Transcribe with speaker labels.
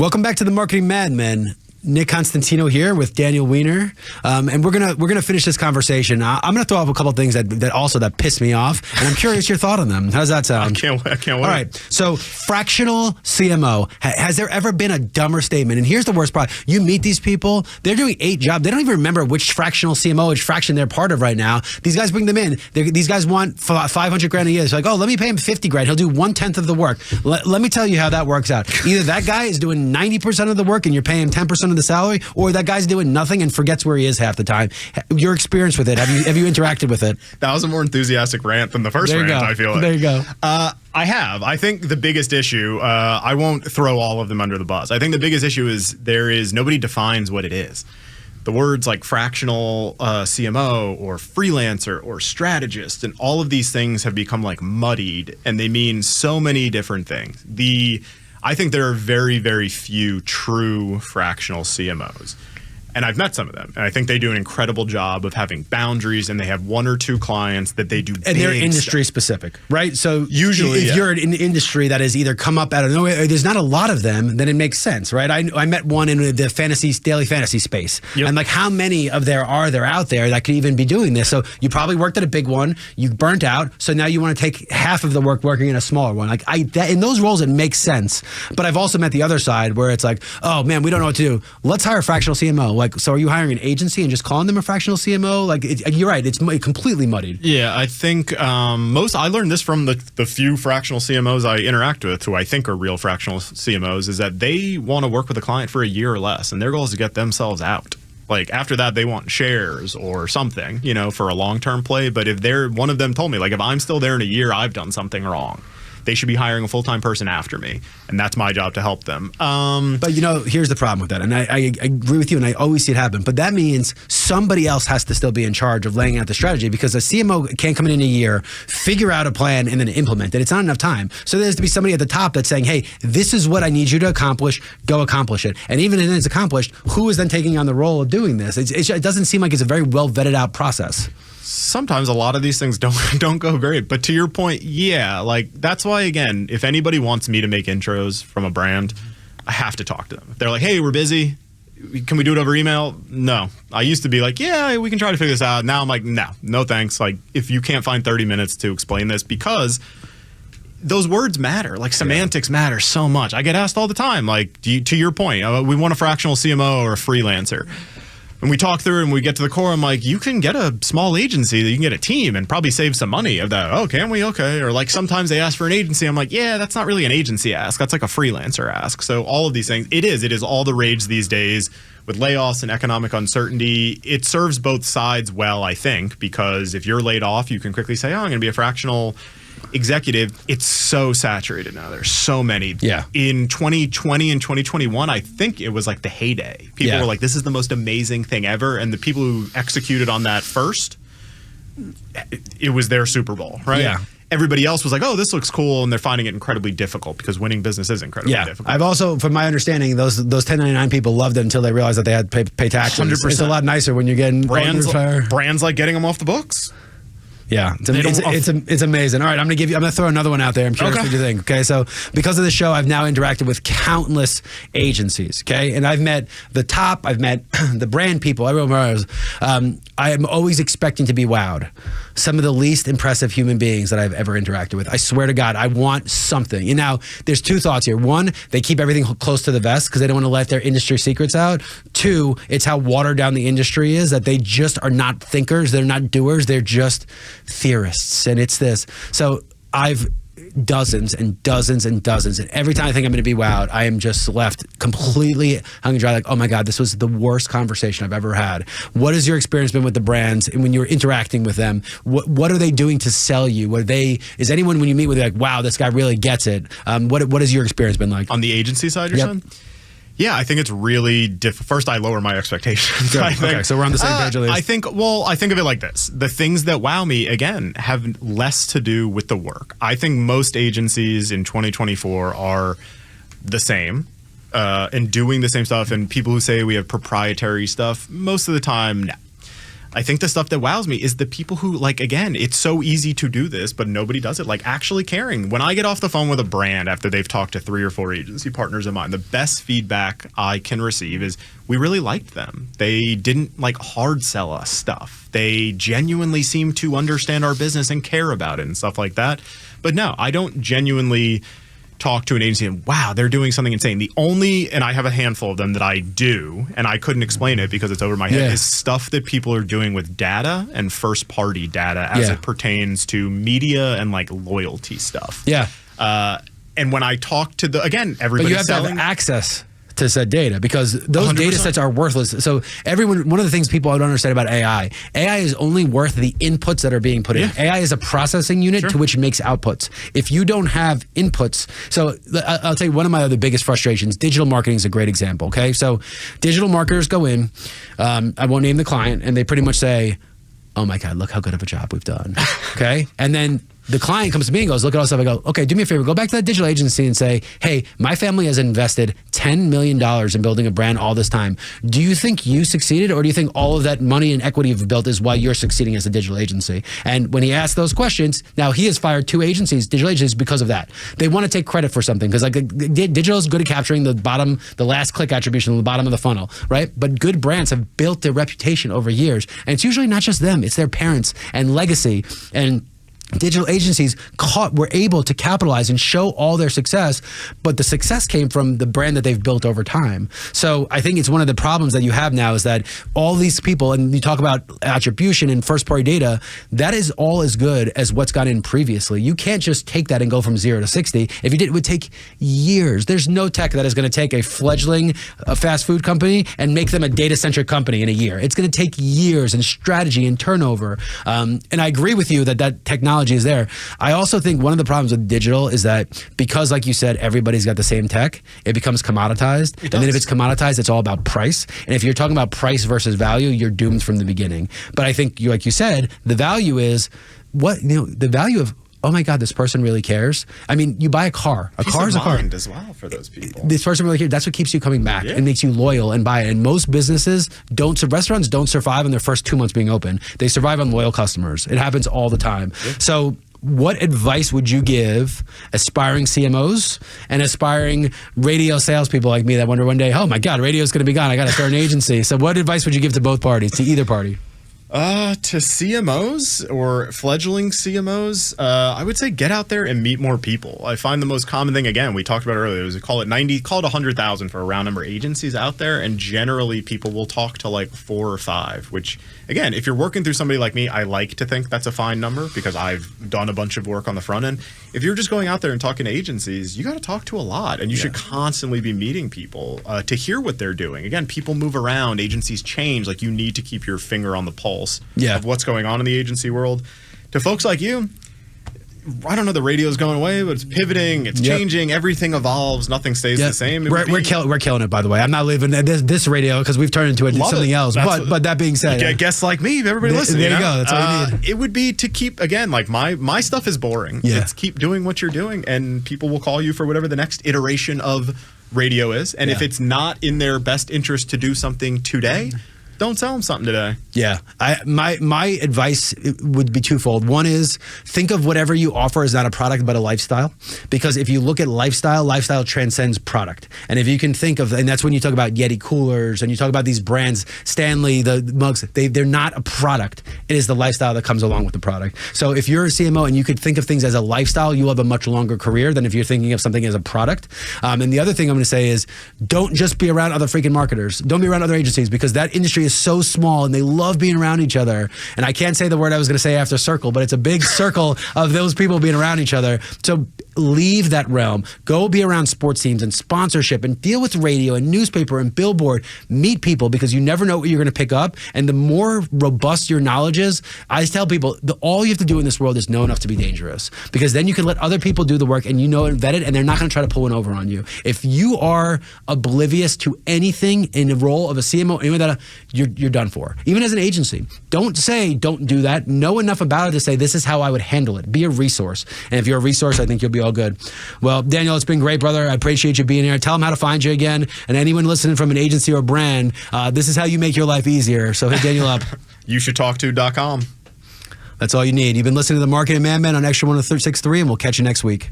Speaker 1: Welcome back to the Marketing Madmen. Nick Constantino here with Daniel Weiner, and we're gonna finish this conversation. I'm gonna throw up a couple of things that piss me off, and I'm curious your thought on them. How's that sound?
Speaker 2: I can't wait.
Speaker 1: All right, so fractional CMO. Has there ever been a dumber statement? And here's the worst part: you meet these people, they're doing 8 jobs. They don't even remember which fractional CMO, which fraction they're part of right now. These guys bring them in. These guys want 500 grand a year. It's like, oh, let me pay him 50 grand. He'll do 1/10 of the work. Let me tell you how that works out. Either that guy is doing 90% of the work and you're paying 10% of the salary, or that guy's doing nothing and forgets where he is half the time. Your experience with it, have you interacted with it?
Speaker 2: That was a more enthusiastic rant than the first rant, I feel like.
Speaker 1: There you go.
Speaker 2: I have. I think the biggest issue, I won't throw all of them under the bus. I think the biggest issue is nobody defines what it is. The words like fractional CMO or freelancer or strategist and all of these things have become like muddied, and they mean so many different things. I think there are very, very few true fractional CMOs. And I've met some of them, and I think they do an incredible job of having boundaries, and they have 1 or 2 clients that they do big
Speaker 1: and they're industry
Speaker 2: stuff.
Speaker 1: Specific, right? So
Speaker 2: usually,
Speaker 1: if you're in an industry that has either come up out of nowhere, there's not a lot of them, then it makes sense, right? I met one in the daily fantasy space. Yep. And like, how many of there are there out there that could even be doing this? So you probably worked at a big one, you burnt out, so now you want to take half of the work working in a smaller one. Like in those roles, it makes sense. But I've also met the other side where it's like, oh man, we don't know what to do. Let's hire a fractional CMO. Like, so are you hiring an agency and just calling them a fractional CMO? Like, you're right, it's completely muddied.
Speaker 2: Yeah, I think I learned this from the few fractional CMOs I interact with, who I think are real fractional CMOs, is that they want to work with a client for a year or less, and their goal is to get themselves out. Like, after that, they want shares or something, for a long-term play. But if one of them told me, like, if I'm still there in a year, I've done something wrong. They should be hiring a full-time person after me, and that's my job to help them.
Speaker 1: But here's the problem with that, and I agree with you, and I always see it happen. But that means somebody else has to still be in charge of laying out the strategy, because a CMO can't come in a year, figure out a plan, and then implement it. It's not enough time. So there has to be somebody at the top that's saying, hey, this is what I need you to accomplish. Go accomplish it. And even if it's accomplished, who is then taking on the role of doing this? It doesn't seem like it's a very well vetted out process.
Speaker 2: Sometimes a lot of these things don't go great, but to your point, yeah, like that's why, again, if anybody wants me to make intros from a brand, I have to talk to them. If they're like, hey, we're busy, can we do it over email? No. I used to be like, yeah, we can try to figure this out. Now I'm like, no thanks. Like, if you can't find 30 minutes to explain this, because those words matter, like semantics matter so much. I get asked all the time, like, to your point, we want a fractional CMO or a freelancer. And we talk through it and we get to the core, I'm like, you can get a small agency, you can get a team and probably save some money of that. Oh, can we? Okay. Or like, sometimes they ask for an agency. I'm like, yeah, that's not really an agency ask. That's like a freelancer ask. So all of these things, it is all the rage these days with layoffs and economic uncertainty. It serves both sides well, I think, because if you're laid off, you can quickly say, oh, I'm going to be a fractional executive. It's so saturated now. There's so many.
Speaker 1: Yeah. In
Speaker 2: 2020 and 2021, I think it was like the heyday. People were like, this is the most amazing thing ever. And the people who executed on that first, it was their Super Bowl, right?
Speaker 1: Yeah.
Speaker 2: Everybody else was like, oh, this looks cool, and they're finding it incredibly difficult, because winning business is incredibly difficult.
Speaker 1: I've also, from my understanding, those 1099 people loved it until they realized that they had to pay taxes.
Speaker 2: 100%.
Speaker 1: It's a lot nicer when you're getting
Speaker 2: brands like getting them off the books.
Speaker 1: Yeah, it's amazing. All right, I'm gonna throw another one out there. I'm curious what you think. Okay, so because of the show, I've now interacted with countless agencies. Okay, and I've met the top, I've met the brand people, everyone else. I am always expecting to be wowed. Some of the least impressive human beings that I've ever interacted with. I swear to God, I want something. And now, there's 2 thoughts here. 1, they keep everything close to the vest because they don't want to let their industry secrets out. 2, it's how watered down the industry is, that they just are not thinkers, they're not doers, they're just theorists. And it's this. So I've dozens and dozens and dozens, and every time I think I'm going to be wowed, I am just left completely hung and dry, like, oh my God, this was the worst conversation I've ever had. What has your experience been with the brands, and when you're interacting with them, what are they doing to sell you? Is anyone, when you meet with, like, wow, this guy really gets it? What has your experience been like?
Speaker 2: On the agency side, you're saying? Yeah, I think it's really difficult. First, I lower my expectations.
Speaker 1: Okay, so we're on the same page at least.
Speaker 2: I think of it like this. The things that wow me, again, have less to do with the work. I think most agencies in 2024 are the same and doing the same stuff. And people who say we have proprietary stuff, most of the time, no. I think the stuff that wows me is the people who, like, again, it's so easy to do this, but nobody does it, like actually caring. When I get off the phone with a brand after they've talked to 3 or 4 agency partners of mine, the best feedback I can receive is we really liked them. They didn't like hard sell us stuff. They genuinely seem to understand our business and care about it and stuff like that. But no, I don't genuinely talk to an agency and wow, they're doing something insane. The only, and I have a handful of them that I do, and I couldn't explain it because it's over my head, is stuff that people are doing with data and first party data as it pertains to media and like loyalty stuff.
Speaker 1: Yeah.
Speaker 2: And when I talk to again, everybody,
Speaker 1: but you have to have access to said data, because those 100%. Data sets are worthless. So one of the things people don't understand about AI is only worth the inputs that are being put in. AI is a processing unit to which it makes outputs. If you don't have inputs, so I'll tell you one of my other biggest frustrations, digital marketing is a great example, okay? So digital marketers go in, I won't name the client, and they pretty much say, oh my God, look how good of a job we've done, okay? And then the client comes to me and goes, look at all this stuff. I go, okay, do me a favor. Go back to that digital agency and say, hey, my family has invested $10 million in building a brand all this time. Do you think you succeeded, or do you think all of that money and equity you've built is why you're succeeding as a digital agency? And when he asked those questions, now he has fired 2 agencies, digital agencies, because of that. They want to take credit for something because like digital is good at capturing the last click attribution on the bottom of the funnel, right? But good brands have built their reputation over years. And it's usually not just them, it's their parents and legacy. And digital agencies were able to capitalize and show all their success, but the success came from the brand that they've built over time. So I think it's one of the problems that you have now is that all these people, and you talk about attribution and first party data, that is all as good as what's gone in previously. You can't just take that and go from 0 to 60. If you did, it would take years. There's no tech that is going to take a fledgling fast food company and make them a data-centric company in a year. It's going to take years and strategy and turnover. And I agree with you that technology is there. I also think one of the problems with digital is that because, like you said, everybody's got the same tech, it becomes commoditized. And then if it's commoditized, it's all about price. And if you're talking about price versus value, you're doomed from the beginning. But I think, like you said, the value is the value of, oh my God, this person really cares. I mean, you buy a car. A car is a car.
Speaker 2: As well for those people.
Speaker 1: This person really cares. That's what keeps you coming back and makes you loyal and buy it. And most businesses restaurants don't survive in their first 2 months being open. They survive on loyal customers. It happens all the time. Yeah. So what advice would you give aspiring CMOs and aspiring radio salespeople like me that wonder one day, oh my God, radio's going to be gone. I got to start an agency. So what advice would you give to both parties, to either party?
Speaker 2: To CMOs or fledgling CMOs, I would say get out there and meet more people. I find the most common thing, again, we talked about earlier, was call it 100,000 for a round number of agencies out there, and generally people will talk to like 4 or 5, which, again, if you're working through somebody like me, I like to think that's a fine number because I've done a bunch of work on the front end. If you're just going out there and talking to agencies, you got to talk to a lot, and you should constantly be meeting people to hear what they're doing. Again, people move around, agencies change, like you need to keep your finger on the pulse of what's going on in the agency world. To folks like you, I don't know, the radio's going away, but it's pivoting, it's changing, everything evolves, nothing stays the same.
Speaker 1: We're killing it, by the way. I'm not leaving this radio because we've turned into something else. But that being said,
Speaker 2: guests like me, everybody listening.
Speaker 1: There you go. That's all you need.
Speaker 2: It would be to keep, again, like my stuff is boring. It's keep doing what you're doing, and people will call you for whatever the next iteration of radio is. And if it's not in their best interest to do something today, don't sell them something today.
Speaker 1: Yeah. My advice would be twofold. One is think of whatever you offer as not a product but a lifestyle. Because if you look at lifestyle transcends product. And if you can think of, and that's when you talk about Yeti coolers and you talk about these brands, Stanley, the mugs, they're not a product. It is the lifestyle that comes along with the product. So if you're a CMO and you could think of things as a lifestyle, you'll have a much longer career than if you're thinking of something as a product. And the other thing I'm going to say is don't just be around other freaking marketers. Don't be around other agencies because that industry is so small and they love being around each other. And I can't say the word I was going to say after circle, but it's a big circle of those people being around each other. So leave that realm. Go be around sports teams and sponsorship and deal with radio and newspaper and billboard. Meet people because you never know what you're going to pick up. And the more robust your knowledge is, I tell people, all you have to do in this world is know enough to be dangerous because then you can let other people do the work and you know and vet it and they're not going to try to pull one over on you. If you are oblivious to anything in the role of a CMO, you're done for. Even as an agency, don't say don't do that. Know enough about it to say this is how I would handle it. Be a resource. And if you're a resource, I think you'll be all good. Well, Daniel, it's been great, brother. I appreciate you being here. Tell them how to find you again. And anyone listening from an agency or brand, this is how you make your life easier. So hit Daniel up.
Speaker 2: YouShouldTalkTo.com.
Speaker 1: That's all you need. You've been listening to the Marketing Madman on Extra 106.3, and we'll catch you next week.